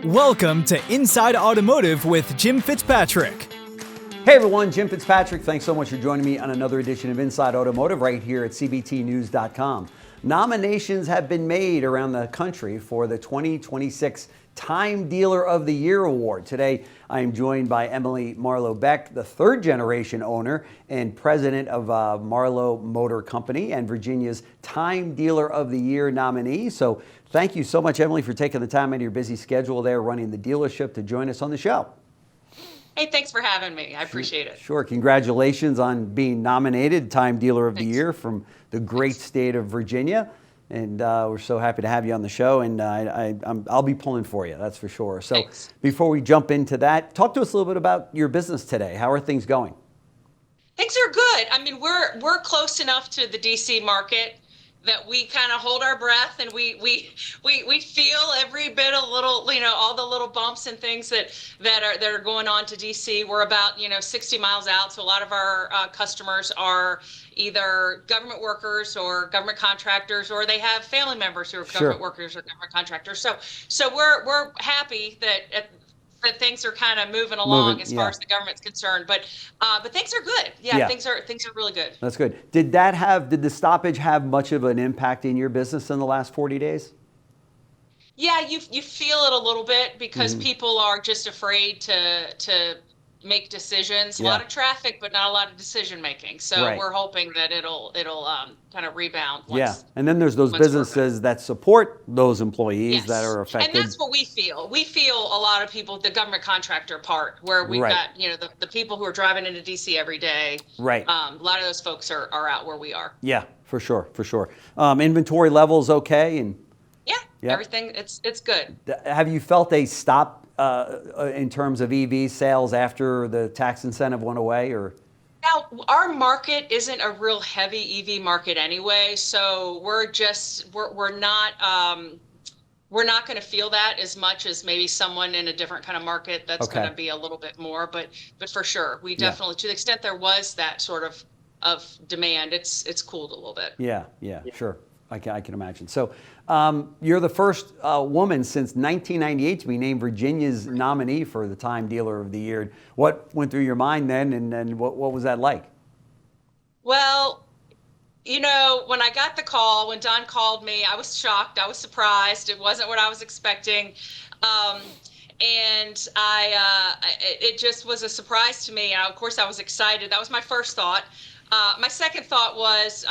Welcome to Inside Automotive with Jim Fitzpatrick. Hey everyone, Jim Fitzpatrick. Thanks so much for joining me on another edition of Inside Automotive right here at cbtnews.com. Nominations have been made around the country for the 2026 Time Dealer of the Year Award. Today, I am joined by Emily Marlow Beck, the third generation owner and president of Marlow Motor Company and Virginia's Time Dealer of the Year nominee. So thank you so much, Emily, for taking the time out of your busy schedule there running the dealership to join us on the show. Hey, thanks for having me. I appreciate it. Sure. Congratulations on being nominated Time Dealer of the Year from the great state of Virginia. And we're so happy to have you on the show. And I'll be pulling for you, that's for sure. So before we jump into that, talk to us a little bit about your business today. How are things going? Things are good. I mean, we're close enough to the DC market that we kind of hold our breath and we feel every bit a little, all the little bumps and things that are going on to DC. We're about 60 miles out, so a lot of our customers are either government workers or government contractors, or they have family members who are government workers or government contractors. So we're happy that things are kind of moving along as far as the government's concerned, but things are good. Things are really good. That's good. Did the stoppage have much of an impact in your business in the last 40 days? Yeah, you feel it a little bit because people are just afraid to make decisions. A lot of traffic, but not a lot of decision making. So we're hoping that it'll kind of rebound. And then there's those businesses that support those employees that are affected. And that's what we feel. We feel a lot of people, the government contractor part, where we've got the people who are driving into DC every day. Right. A lot of those folks are out where we are. Yeah, for sure. Inventory levels okay and. Yeah, everything it's good. Have you felt a stop in terms of EV sales after the tax incentive went away, or? Now, our market isn't a real heavy EV market anyway, so we're not going to feel that as much as maybe someone in a different kind of market that's going to be a little bit more. But for sure, we definitely, to the extent there was that sort of demand, it's cooled a little bit. Yeah, sure. I can imagine. So you're the first woman since 1998 to be named Virginia's nominee for the Time Dealer of the Year. What went through your mind then, and what was that like? Well, when I got the call, when Don called me, I was shocked. I was surprised. It wasn't what I was expecting. And it just was a surprise to me. Of course, I was excited. That was my first thought. My second thought was,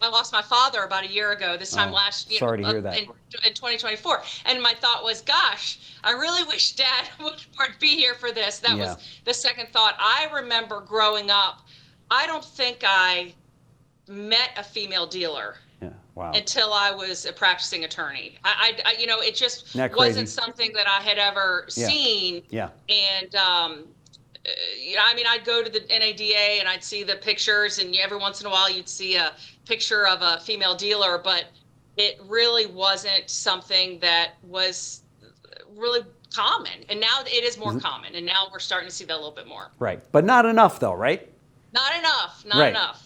I lost my father about a year ago, this time last year. Sorry to hear that. In 2024. And my thought was, gosh, I really wish Dad would be here for this. That was the second thought. I remember growing up, I don't think I met a female dealer until I was a practicing attorney. It just wasn't something that I had ever seen. And, I'd go to the NADA and I'd see the pictures, and every once in a while you'd see a picture of a female dealer, but it really wasn't something that was really common. And now it is more common, and now we're starting to see that a little bit more. Right. But not enough though, right? Not enough.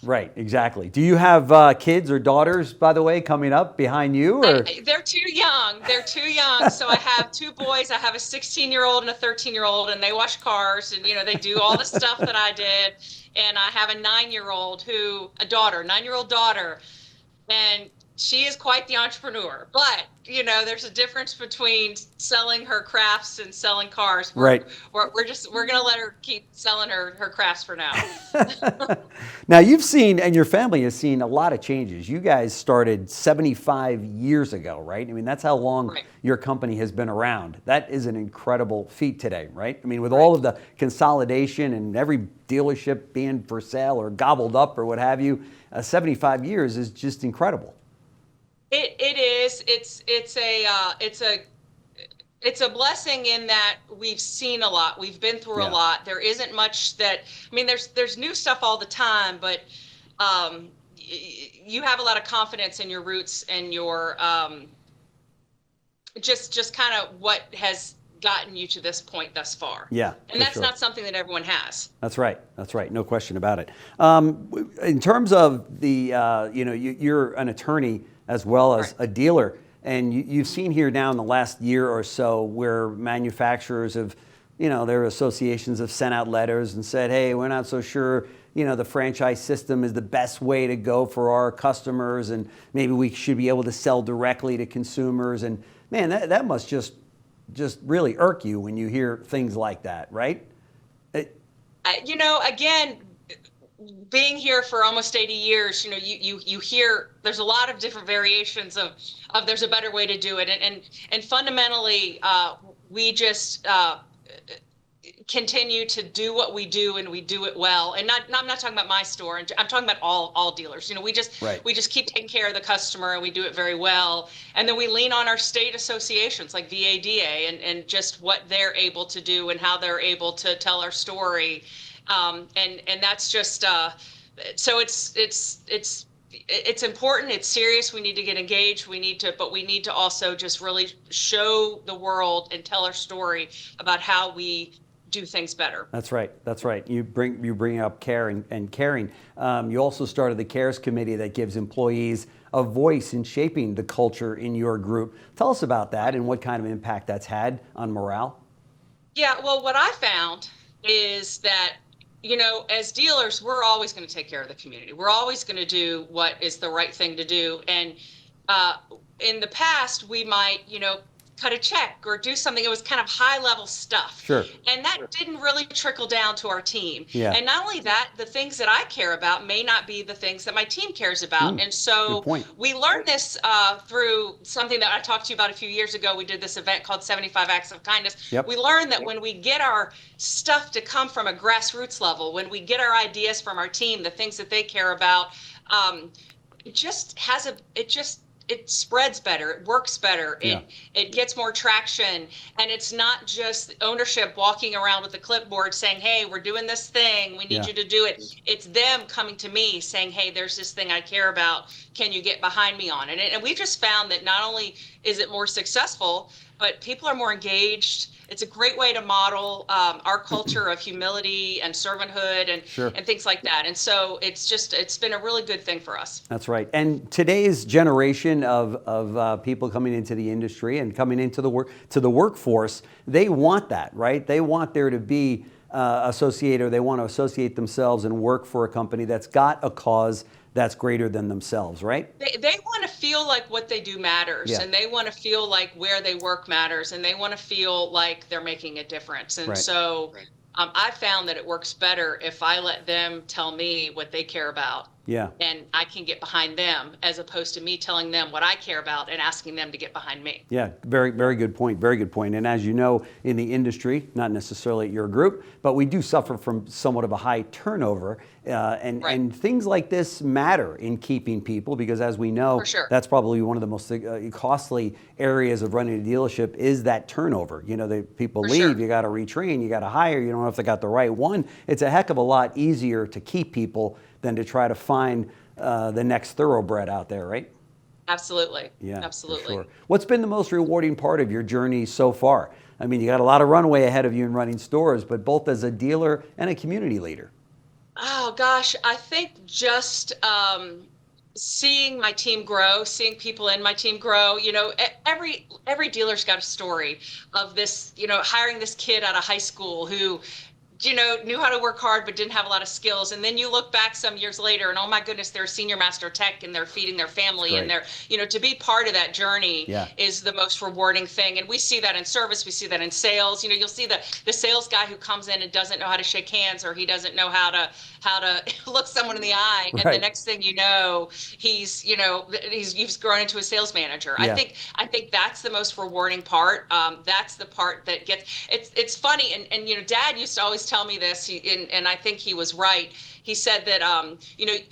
Right, exactly. Do you have kids or daughters, by the way, coming up behind you? Or? They're too young. So I have two boys. I have a 16-year-old and a 13-year-old, and they wash cars, and they do all the stuff that I did. And I have a 9-year-old nine-year-old daughter, and she is quite the entrepreneur. But there's a difference between selling her crafts and selling cars. We're gonna let her keep selling her crafts for now. Now you've seen, and your family has seen, a lot of changes. You guys started 75 years ago, right? I mean, that's how long your company has been around. That is an incredible feat today, right? I mean, with all of the consolidation and every dealership being for sale or gobbled up or what have you, 75 years is just incredible. It is. It's a blessing in that we've seen a lot. We've been through a lot. There isn't much there's new stuff all the time, but you have a lot of confidence in your roots and your just kind of what has gotten you to this point thus far. Yeah. And that's not something that everyone has. That's right. No question about it. In terms of the, you're an attorney as well as a dealer. And you've seen here now in the last year or so where manufacturers have, their associations have sent out letters and said, hey, we're not so sure, the franchise system is the best way to go for our customers, and maybe we should be able to sell directly to consumers. And man, that must just really irk you when you hear things like that, right? Again, being here for almost 80 years, you hear there's a lot of different variations of there's a better way to do it. And fundamentally, we just continue to do what we do, and we do it well. And I'm not talking about my store. I'm talking about all dealers. We just keep taking care of the customer, and we do it very well. And then we lean on our state associations like VADA and just what they're able to do and how they're able to tell our story. And that's just so it's important. It's serious. We need to get engaged. But we need to also just really show the world and tell our story about how we do things better. That's right. That's right. You bring up care and caring. You also started the CARES committee that gives employees a voice in shaping the culture in your group. Tell us about that and what kind of impact that's had on morale. Yeah. Well, what I found is that as dealers, we're always going to take care of the community. We're always going to do what is the right thing to do. And in the past, we might, cut a check or do something. It was kind of high level stuff. Sure. And that didn't really trickle down to our team. Yeah. And not only that, the things that I care about may not be the things that my team cares about. And so we learned this through something that I talked to you about a few years ago. We did this event called 75 Acts of Kindness. Yep. We learned that when we get our stuff to come from a grassroots level, when we get our ideas from our team, the things that they care about, it spreads better, it works better, it gets more traction, and it's not just ownership walking around with a clipboard saying, hey, we're doing this thing, we need you to do it. It's them coming to me saying, hey, there's this thing I care about, can you get behind me on it? And we just found that not only is it more successful, but people are more engaged. It's a great way to model our culture of humility and servanthood and things like that. And so it's been a really good thing for us. That's right. And today's generation of people coming into the industry and coming into the workforce, they want that, right? They want there to be they want to associate themselves and work for a company that's got a cause that's greater than themselves, right? They want to feel like what they do matters, and they want to feel like where they work matters, and they want to feel like they're making a difference. And so I found that it works better if I let them tell me what they care about. Yeah. And I can get behind them as opposed to me telling them what I care about and asking them to get behind me. Yeah, very, very good point. Very good point. And as you know, in the industry, not necessarily at your group, but we do suffer from somewhat of a high turnover. And things like this matter in keeping people because, as we know, that's probably one of the most costly areas of running a dealership is that turnover. The people leave, you got to retrain, you got to hire, you don't know if they got the right one. It's a heck of a lot easier to keep people than to try to find the next thoroughbred out there, right? Absolutely. Yeah, absolutely. For sure. What's been the most rewarding part of your journey so far? I mean, you got a lot of runway ahead of you in running stores, but both as a dealer and a community leader. Oh, gosh, I think just seeing my team grow, seeing people in my team grow. Every dealer's got a story of this, hiring this kid out of high school who knew how to work hard but didn't have a lot of skills, and then you look back some years later and oh my goodness, they're a senior master tech and they're feeding their family and they're to be part of that journey is the most rewarding thing. And we see that in service, we see that in sales. You'll see the sales guy who comes in and doesn't know how to shake hands, or he doesn't know how to look someone in the eye, and the next thing you know, he's grown into a sales manager. I think that's the most rewarding part. That's the part that gets it's funny, and Dad used to always tell me this, and I think he was right. He said that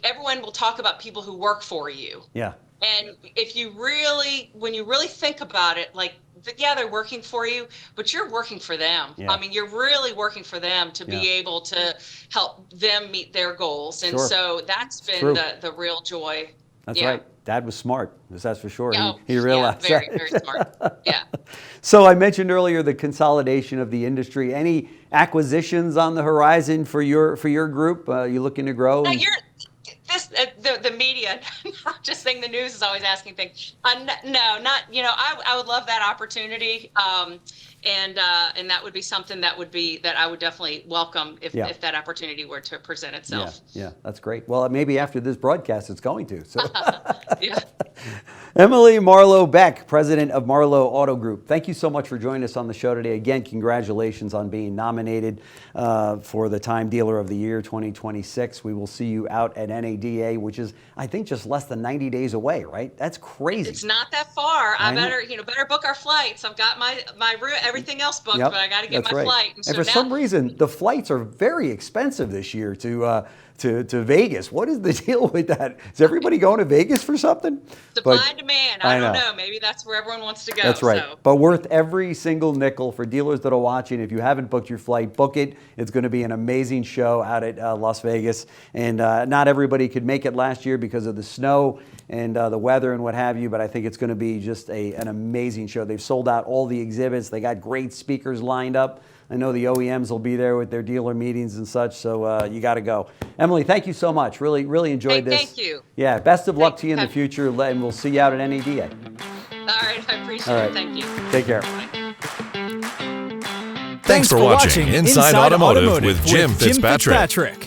everyone will talk about people who work for you. Yeah. And when you really think about it, like, they're working for you, but you're working for them. Yeah. I mean, you're really working for them to be able to help them meet their goals. And so that's been the real joy. That's right. Dad was smart, that's for sure. He realized that. Very, very smart. Yeah. So I mentioned earlier the consolidation of the industry. Any acquisitions on the horizon for your group? You looking to grow? the media, not just saying the news is always asking things. No, not, I would love that opportunity. And that would be something that I would definitely welcome if that opportunity were to present itself. Yeah, that's great. Well, maybe after this broadcast, it's going to. So. Yeah. Emily Marlow Beck, president of Marlow Auto Group. Thank you so much for joining us on the show today. Again, congratulations on being nominated for the Time Dealer of the Year 2026. We will see you out at NADA, which is, I think, just less than 90 days away, right? That's crazy. It's not that far. I better book our flights. I've got my route, everything else booked, but I got to get my flight. And for some reason, the flights are very expensive this year to Vegas. What is the deal with that? Is everybody going to Vegas for something? Supply and demand. I don't know. Maybe that's where everyone wants to go. That's right. So. But worth every single nickel. For dealers that are watching, if you haven't booked your flight, book it. It's going to be an amazing show out at Las Vegas. And not everybody could make it last year because of the snow and the weather and what have you, but I think it's going to be just an amazing show. They've sold out all the exhibits. They got great speakers lined up. I know the OEMs will be there with their dealer meetings and such, so you got to go. Emily, thank you so much. Really, really enjoyed this. Thank you. Yeah, best of luck to you in the future, and we'll see you out at NADA. All right, I appreciate it. Thank you. Take care. Thanks for watching Inside Automotive with Jim Fitzpatrick.